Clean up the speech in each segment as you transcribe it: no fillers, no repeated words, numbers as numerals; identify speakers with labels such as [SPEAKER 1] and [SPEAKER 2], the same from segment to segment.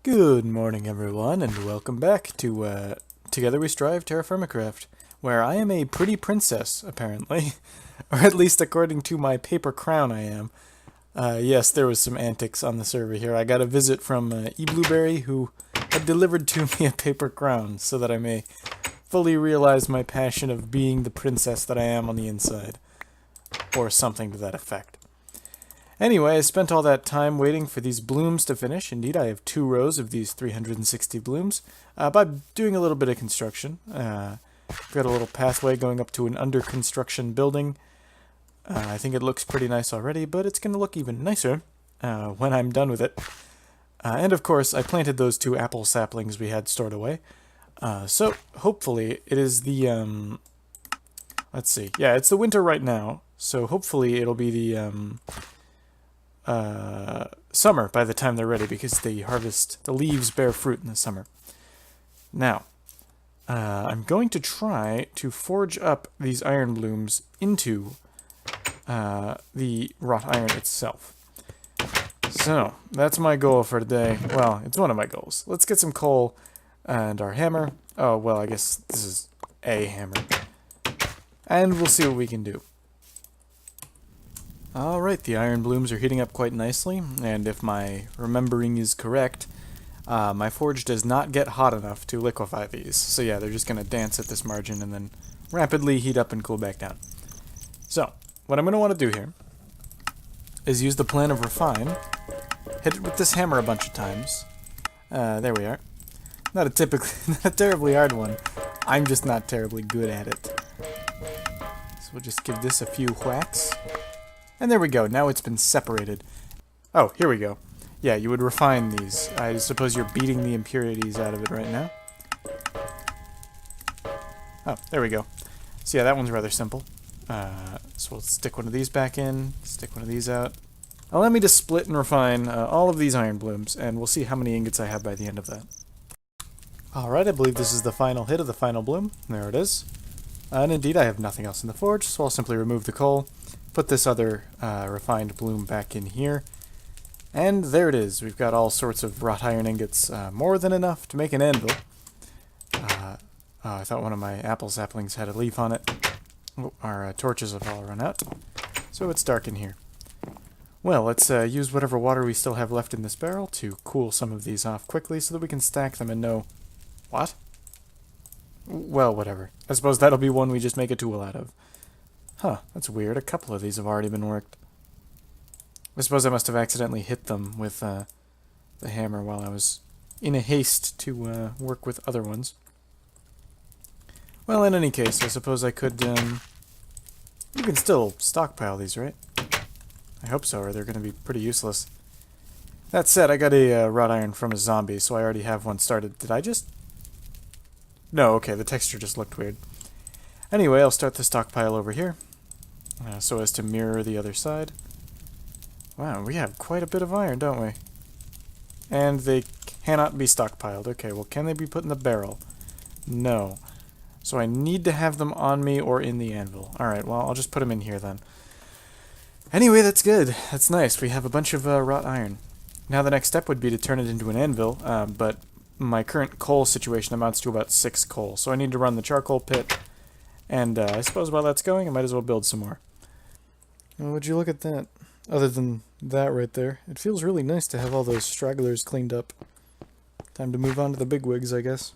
[SPEAKER 1] Good morning, everyone, and welcome back to Together We Strive Terrafirmacraft, where I am a pretty princess, apparently. Or at least according to my paper crown I am. Yes, there was some antics on the server here. I got a visit from eBlueberry, who had delivered to me a paper crown, so that I may fully realize my passion of being the princess that I am on the inside. Or something to that effect. Anyway, I spent all that time waiting for these blooms to finish. Indeed, I have 2 rows of these 360 blooms. By doing a little bit of construction. Got a little pathway going up to an under-construction building. I think it looks pretty nice already, but it's going to look even nicer when I'm done with it. And of course, I planted those 2 apple saplings we had stored away. So, hopefully, it is the, let's see. Yeah, it's the winter right now, so hopefully it'll be the, summer by the time they're ready, because the leaves bear fruit in the summer. Now, I'm going to try to forge up these iron blooms into the wrought iron itself. So, that's my goal for today. Well, it's one of my goals. Let's get some coal and our hammer. Oh, well, I guess this is a hammer. And we'll see what we can do. Alright, the iron blooms are heating up quite nicely, and if my remembering is correct, my forge does not get hot enough to liquefy these. So yeah, they're just going to dance at this margin and then rapidly heat up and cool back down. So, what I'm going to want to do here is use the plan of refine, hit it with this hammer a bunch of times. There we are. Not a terribly hard one. I'm just not terribly good at it. So we'll just give this a few whacks. And there we go, now it's been separated. Oh, here we go. Yeah, you would refine these. I suppose you're beating the impurities out of it right now. Oh, there we go. So yeah, that one's rather simple. So we'll stick one of these back in, stick one of these out. Allow me to split and refine all of these iron blooms, and we'll see how many ingots I have by the end of that. Alright, I believe this is the final hit of the final bloom. There it is. And indeed, I have nothing else in the forge, so I'll simply remove the coal. Put this other refined bloom back in here. And there it is. We've got all sorts of wrought iron ingots, more than enough to make an anvil. Oh, I thought one of my apple saplings had a leaf on it. Oh, our torches have all run out, so it's dark in here. Well, let's use whatever water we still have left in this barrel to cool some of these off quickly so that we can stack them and know... What? Well, whatever. I suppose that'll be one we just make a tool out of. Huh, that's weird. A couple of these have already been worked. I suppose I must have accidentally hit them with the hammer while I was in a haste to work with other ones. Well, in any case, I suppose I could... you can still stockpile these, right? I hope so, or they're going to be pretty useless. That said, I got a wrought iron from a zombie, so I already have one started. Did I just... No, okay, the texture just looked weird. Anyway, I'll start the stockpile over here, so as to mirror the other side. Wow, we have quite a bit of iron, don't we? And they cannot be stockpiled. Okay, well, can they be put in the barrel? No. So I need to have them on me or in the anvil. Alright, well, I'll just put them in here then. Anyway, that's good. That's nice. We have a bunch of wrought iron. Now the next step would be to turn it into an anvil, but my current coal situation amounts to about 6 coal, so I need to run the charcoal pit. And I suppose while that's going, I might as well build some more. Well, would you look at that? Other than that right there, it feels really nice to have all those stragglers cleaned up. Time to move on to the bigwigs, I guess.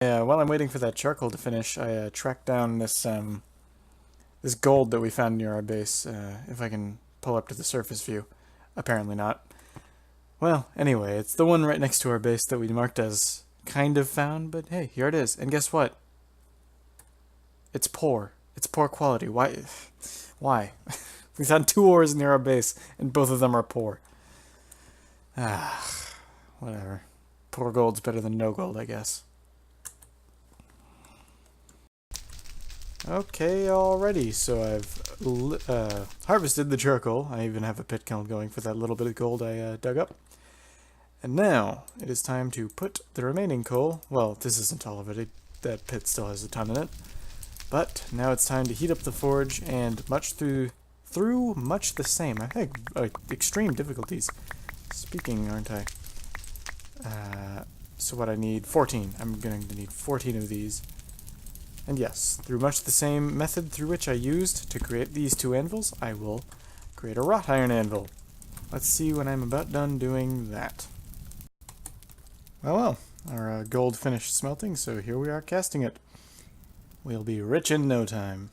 [SPEAKER 1] Yeah, while I'm waiting for that charcoal to finish, I tracked down this this gold that we found near our base. If I can pull up to the surface view. Apparently not. Well, anyway, it's the one right next to our base that we marked as kind of found, but hey, here it is. And guess what? It's poor. It's poor quality. Why? Why? We found 2 ores near our base, and both of them are poor. Ah, whatever. Poor gold's better than no gold, I guess. Okay, alrighty. So I've harvested the charcoal. I even have a pit kiln going for that little bit of gold I dug up. And now it is time to put the remaining coal. Well, this isn't all of it. That pit still has a ton in it. But now it's time to heat up the forge, and much through much the same. I think extreme difficulties. Speaking, aren't I? so what I need, 14. I'm going to need 14 of these. And yes, through much the same method through which I used to create these two anvils, I will create a wrought iron anvil. Let's see when I'm about done doing that. Well, our gold finished smelting, so here we are casting it. We'll be rich in no time.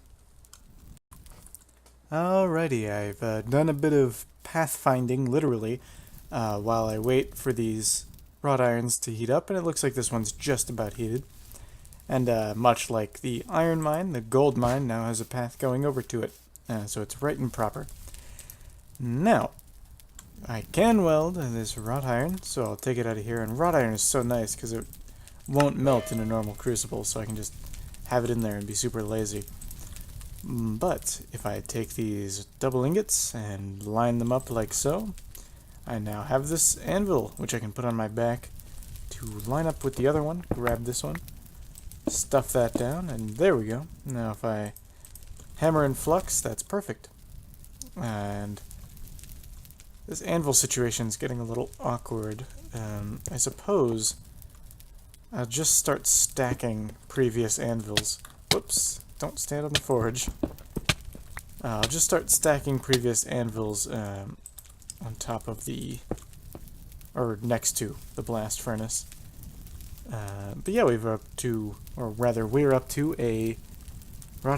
[SPEAKER 1] Alrighty, I've done a bit of pathfinding, literally, while I wait for these wrought irons to heat up, and it looks like this one's just about heated. And much like the iron mine, the gold mine now has a path going over to it, so it's right and proper. Now, I can weld this wrought iron, so I'll take it out of here, and wrought iron is so nice because it won't melt in a normal crucible, so I can just have it in there and be super lazy. But if I take these double ingots and line them up like so, I now have this anvil, which I can put on my back to line up with the other one. Grab this one, stuff that down, and there we go. Now if I hammer and flux, that's perfect. And this anvil situation is getting a little awkward. I suppose I'll just start stacking previous anvils. Whoops, don't stand on the forge. I'll just start stacking previous anvils on top of the, or next to the blast furnace. But yeah, we're up to a wrought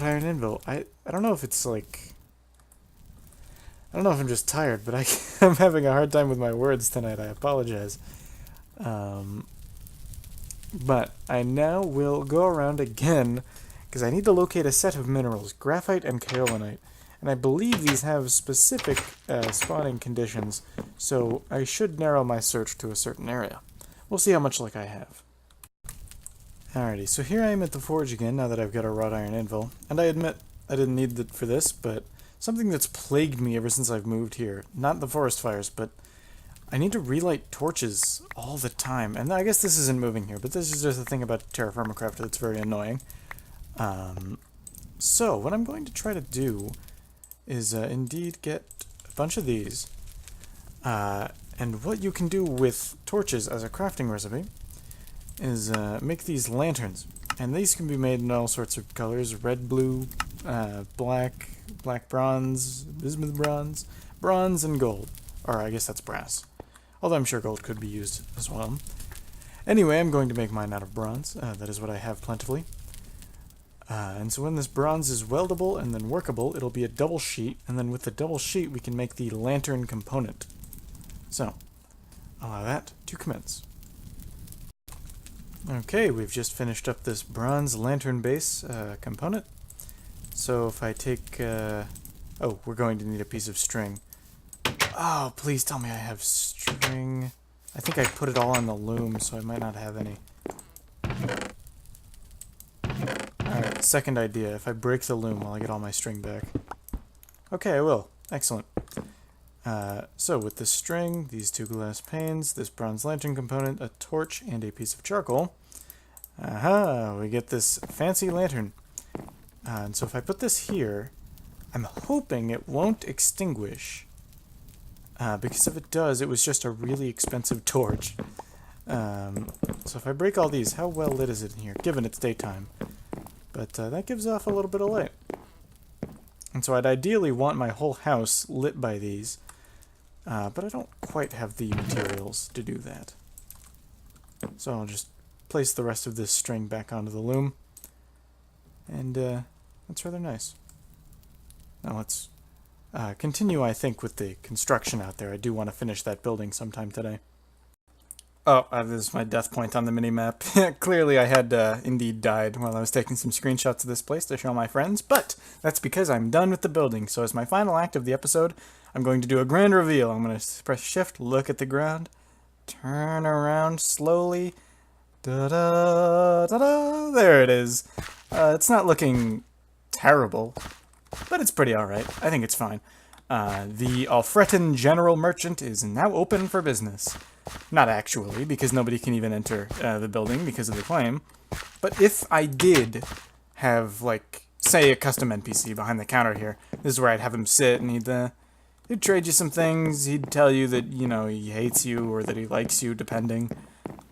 [SPEAKER 1] iron anvil. I don't know if it's like, I don't know if I'm just tired, but I'm having a hard time with my words tonight. I apologize. But I now will go around again, because I need to locate a set of minerals, graphite and kaolinite. And I believe these have specific spawning conditions, so I should narrow my search to a certain area. We'll see how much luck I have. Alrighty, so here I am at the forge again, now that I've got a wrought iron anvil. And I admit, I didn't need it for this, but something that's plagued me ever since I've moved here, not the forest fires, but I need to relight torches all the time. And I guess this isn't moving here, but this is just a thing about Terrafirmacraft that's very annoying. So, what I'm going to try to do is indeed get a bunch of these. And what you can do with torches as a crafting recipe is make these lanterns. And these can be made in all sorts of colors: red, blue, black, black bronze, bismuth bronze, bronze, and gold. Or I guess that's brass. Although I'm sure gold could be used as well. Anyway, I'm going to make mine out of bronze. That is what I have plentifully. And so when this bronze is weldable and then workable, it'll be a double sheet, and then with the double sheet we can make the lantern component. So, allow that to commence. Okay, we've just finished up this bronze lantern base component. So if I take... oh, we're going to need a piece of string. Oh, please tell me I have string. I think I put it all on the loom, so I might not have any. Alright, second idea. If I break the loom, will I get all my string back? Okay, I will. Excellent. So with this string, these two glass panes, this bronze lantern component, a torch, and a piece of charcoal, we get this fancy lantern. And so if I put this here, I'm hoping it won't extinguish. Because if it does, it was just a really expensive torch. So if I break all these, how well lit is it in here, given it's daytime? But that gives off a little bit of light. And so I'd ideally want my whole house lit by these, but I don't quite have the materials to do that. So I'll just place the rest of this string back onto the loom, and that's rather nice. Now let's continue, I think, with the construction out there. I do want to finish that building sometime today. Oh, this is my death point on the mini-map. Clearly I had indeed died while I was taking some screenshots of this place to show my friends, but that's because I'm done with the building. So as my final act of the episode, I'm going to do a grand reveal. I'm going to press shift, look at the ground, turn around slowly. Da-da-da-da! There it is. It's not looking terrible, but it's pretty alright. I think it's fine. The Alfretton General Merchant is now open for business. Not actually, because nobody can even enter the building because of the claim. But if I did have, like, say a custom NPC behind the counter here, this is where I'd have him sit, and he'd trade you some things. He'd tell you that, you know, he hates you or that he likes you, depending.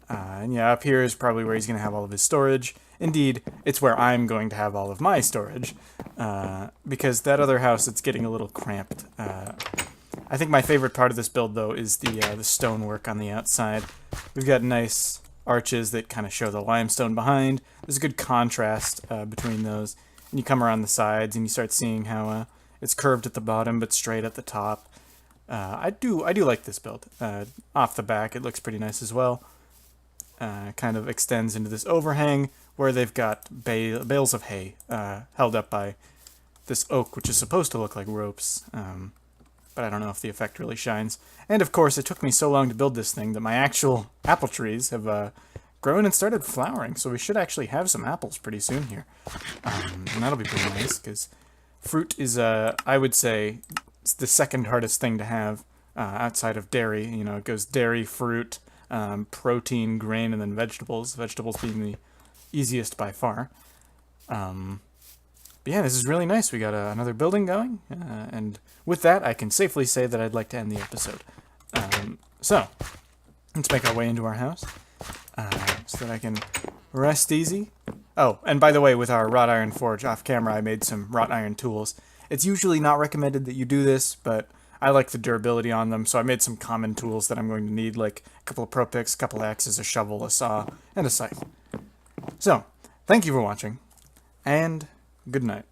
[SPEAKER 1] And yeah, up here is probably where he's going to have all of his storage. Indeed, it's where I'm going to have all of my storage, because that other house, it's getting a little cramped. I think my favorite part of this build, though, is the stonework on the outside. We've got nice arches that kind of show the limestone behind. There's a good contrast between those. And you come around the sides and you start seeing how it's curved at the bottom but straight at the top. I do like this build. Off the back, it looks pretty nice as well. Kind of extends into this overhang where they've got bales of hay held up by this oak, which is supposed to look like ropes. But I don't know if the effect really shines. And of course, it took me so long to build this thing that my actual apple trees have grown and started flowering, so we should actually have some apples pretty soon here. And that'll be pretty nice, because fruit is, I would say, it's the second hardest thing to have outside of dairy. You know, it goes dairy, fruit, protein, grain, and then vegetables. Vegetables being the easiest by far. But yeah, this is really nice. We got another building going, and with that, I can safely say that I'd like to end the episode. So, let's make our way into our house, so that I can rest easy. Oh, and by the way, with our wrought iron forge off camera, I made some wrought iron tools. It's usually not recommended that you do this, but I like the durability on them, so I made some common tools that I'm going to need, like a couple of pro picks, a couple of axes, a shovel, a saw, and a scythe. So, thank you for watching, and good night.